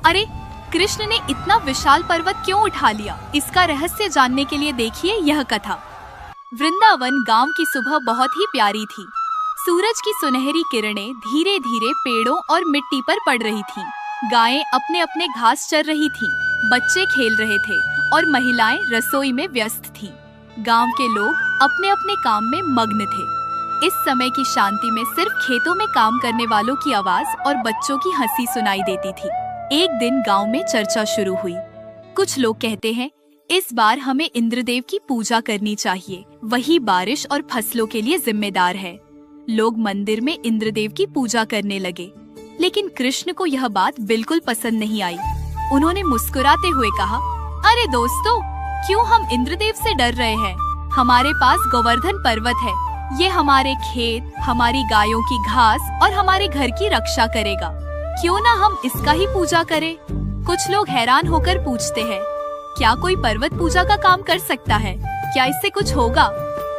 अरे, कृष्ण ने इतना विशाल पर्वत क्यों उठा लिया? इसका रहस्य जानने के लिए देखिए यह कथा। वृंदावन गांव की सुबह बहुत ही प्यारी थी। सूरज की सुनहरी किरणें धीरे धीरे पेड़ों और मिट्टी पर पड़ रही थीं। गायें अपने अपने घास चर रही थीं, बच्चे खेल रहे थे और महिलाएं रसोई में व्यस्त थीं। गांव के लोग अपने अपने काम में मग्न थे। इस समय की शांति में सिर्फ खेतों में काम करने वालों की आवाज और बच्चों की हंसी सुनाई देती थी। एक दिन गांव में चर्चा शुरू हुई। कुछ लोग कहते हैं, इस बार हमें इंद्रदेव की पूजा करनी चाहिए, वही बारिश और फसलों के लिए जिम्मेदार है। लोग मंदिर में इंद्रदेव की पूजा करने लगे, लेकिन कृष्ण को यह बात बिल्कुल पसंद नहीं आई। उन्होंने मुस्कुराते हुए कहा, अरे दोस्तों, क्यों हम इंद्रदेव से डर रहे हैं? हमारे पास गोवर्धन पर्वत है। ये हमारे खेत, हमारी गायों की घास और हमारे घर की रक्षा करेगा। क्यों ना हम इसका ही पूजा करें? कुछ लोग हैरान होकर पूछते हैं, क्या कोई पर्वत पूजा का काम कर सकता है? क्या इससे कुछ होगा?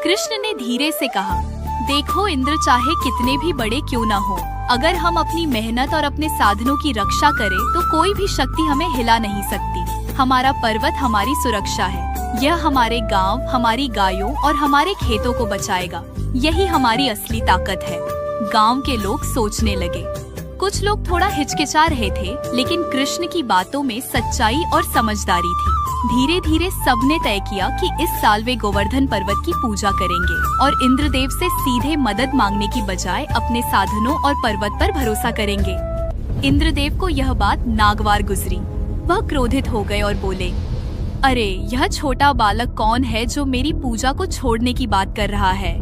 कृष्ण ने धीरे से कहा, देखो, इंद्र चाहे कितने भी बड़े क्यों ना हो, अगर हम अपनी मेहनत और अपने साधनों की रक्षा करें तो कोई भी शक्ति हमें हिला नहीं सकती। हमारा पर्वत हमारी सुरक्षा है। यह हमारे गांव, हमारी गायों और हमारे खेतों को बचाएगा। यही हमारी असली ताकत है। गांव के लोग सोचने लगे। कुछ लोग थोड़ा हिचकिचा रहे थे, लेकिन कृष्ण की बातों में सच्चाई और समझदारी थी। धीरे धीरे सबने तय किया कि इस साल वे गोवर्धन पर्वत की पूजा करेंगे और इंद्रदेव से सीधे मदद मांगने की बजाय अपने साधनों और पर्वत पर भरोसा करेंगे। इंद्रदेव को यह बात नागवार गुजरी। वह क्रोधित हो गए और बोले, अरे, यह छोटा बालक कौन है जो मेरी पूजा को छोड़ने की बात कर रहा है?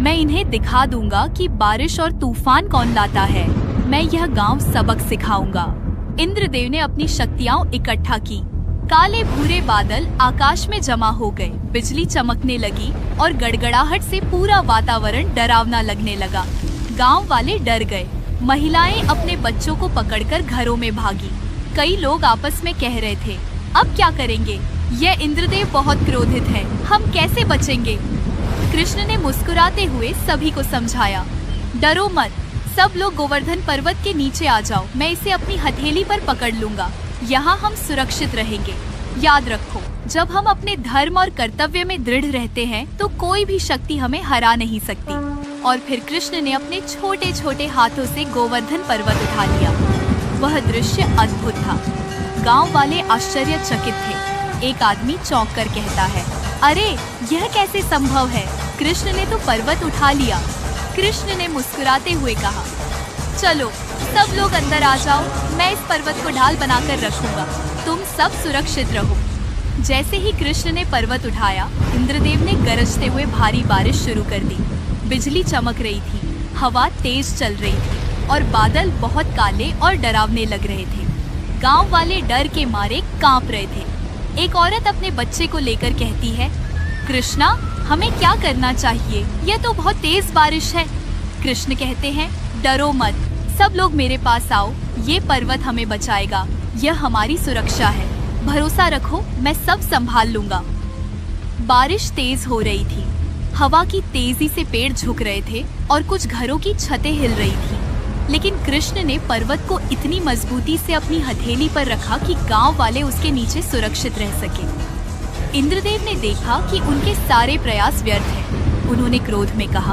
मैं इन्हें दिखा दूंगा कि बारिश और तूफान कौन लाता है। मैं यह गांव सबक सिखाऊंगा। इंद्रदेव ने अपनी शक्तियां इकट्ठा की। काले भूरे बादल आकाश में जमा हो गए, बिजली चमकने लगी और गड़गड़ाहट से पूरा वातावरण डरावना लगने लगा। गांव वाले डर गए। महिलाएं अपने बच्चों को पकड़कर घरों में भागी। कई लोग आपस में कह रहे थे, अब क्या करेंगे? यह इंद्रदेव बहुत क्रोधित है, हम कैसे बचेंगे? कृष्ण ने मुस्कुराते हुए सभी को समझाया, डरो मत, सब लोग गोवर्धन पर्वत के नीचे आ जाओ। मैं इसे अपनी हथेली पर पकड़ लूंगा। यहाँ हम सुरक्षित रहेंगे। याद रखो, जब हम अपने धर्म और कर्तव्य में दृढ़ रहते हैं तो कोई भी शक्ति हमें हरा नहीं सकती। और फिर कृष्ण ने अपने छोटे छोटे हाथों से गोवर्धन पर्वत उठा लिया। वह दृश्य अद्भुत था। गांव वाले आश्चर्यचकित थे। एक आदमी चौंक कर कहता है, अरे, यह कैसे संभव है? कृष्ण ने तो पर्वत उठा लिया। कृष्ण ने मुस्कुराते हुए कहा, चलो सब लोग अंदर आ जाओ, मैं इस पर्वत को ढाल बनाकर रखूंगा। तुम सब सुरक्षित रहो। जैसे ही कृष्ण ने पर्वत उठाया, इंद्रदेव ने गरजते हुए भारी बारिश शुरू कर दी। बिजली चमक रही थी, हवा तेज चल रही थी और बादल बहुत काले और डरावने लग रहे थे। गांव वाले डर के मारे कांप रहे थे। एक औरत अपने बच्चे को लेकर कहती है, कृष्णा, हमें क्या करना चाहिए? यह तो बहुत तेज बारिश है। कृष्ण कहते हैं, डरो मत, सब लोग मेरे पास आओ। ये पर्वत हमें बचाएगा। यह हमारी सुरक्षा है। भरोसा रखो, मैं सब संभाल लूंगा। बारिश तेज हो रही थी। हवा की तेजी से पेड़ झुक रहे थे और कुछ घरों की छतें हिल रही थी। लेकिन कृष्ण ने पर्वत को इतनी मजबूती से अपनी हथेली पर रखा कि गांव वाले उसके नीचे सुरक्षित रह सके। इंद्रदेव ने देखा कि उनके सारे प्रयास व्यर्थ हैं। उन्होंने क्रोध में कहा,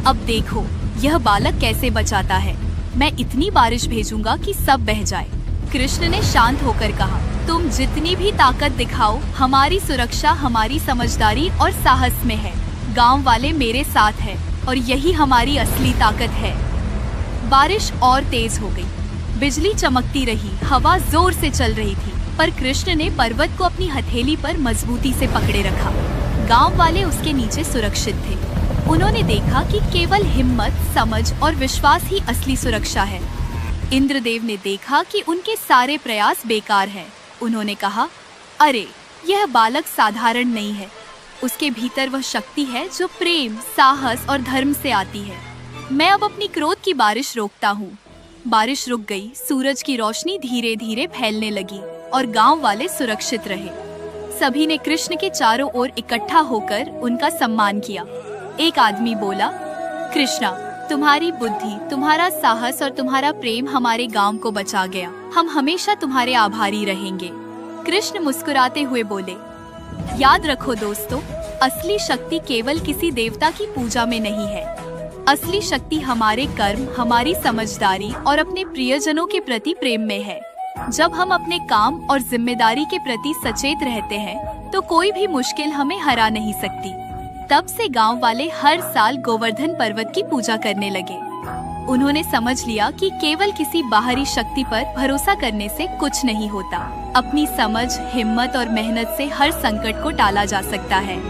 अब देखो, यह बालक कैसे बचाता है। मैं इतनी बारिश भेजूंगा कि सब बह जाए। कृष्ण ने शांत होकर कहा, तुम जितनी भी ताकत दिखाओ, हमारी सुरक्षा हमारी समझदारी और साहस में है। गांव वाले मेरे साथ हैं और यही हमारी असली ताकत है। बारिश और तेज हो गई। बिजली चमकती रही, हवा जोर से चल रही थी, पर कृष्ण ने पर्वत को अपनी हथेली पर मजबूती से पकड़े रखा। गांव वाले उसके नीचे सुरक्षित थे। उन्होंने देखा कि केवल हिम्मत, समझ और विश्वास ही असली सुरक्षा है। इंद्रदेव ने देखा कि उनके सारे प्रयास बेकार हैं। उन्होंने कहा, अरे, यह बालक साधारण नहीं है। उसके भीतर वह शक्ति है जो प्रेम, साहस और धर्म से आती है। मैं अब अपनी क्रोध की बारिश रोकता हूँ। बारिश रुक गई। सूरज की रोशनी धीरे धीरे फैलने लगी और गांव वाले सुरक्षित रहे। सभी ने कृष्ण के चारों ओर इकट्ठा होकर उनका सम्मान किया। एक आदमी बोला, कृष्णा, तुम्हारी बुद्धि, तुम्हारा साहस और तुम्हारा प्रेम हमारे गांव को बचा गया। हम हमेशा तुम्हारे आभारी रहेंगे। कृष्ण मुस्कुराते हुए बोले, याद रखो दोस्तों, असली शक्ति केवल किसी देवता की पूजा में नहीं है। असली शक्ति हमारे कर्म, हमारी समझदारी और अपने प्रियजनों के प्रति प्रेम में है। जब हम अपने काम और जिम्मेदारी के प्रति सचेत रहते हैं तो कोई भी मुश्किल हमें हरा नहीं सकती। तब से गांव वाले हर साल गोवर्धन पर्वत की पूजा करने लगे। उन्होंने समझ लिया कि केवल किसी बाहरी शक्ति पर भरोसा करने से कुछ नहीं होता। अपनी समझ, हिम्मत और मेहनत से हर संकट को टाला जा सकता है।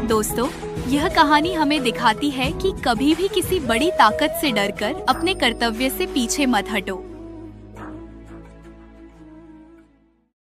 दोस्तों, यह कहानी हमें दिखाती है कि कभी भी किसी बड़ी ताकत से डरकर अपने कर्तव्य से पीछे मत हटो।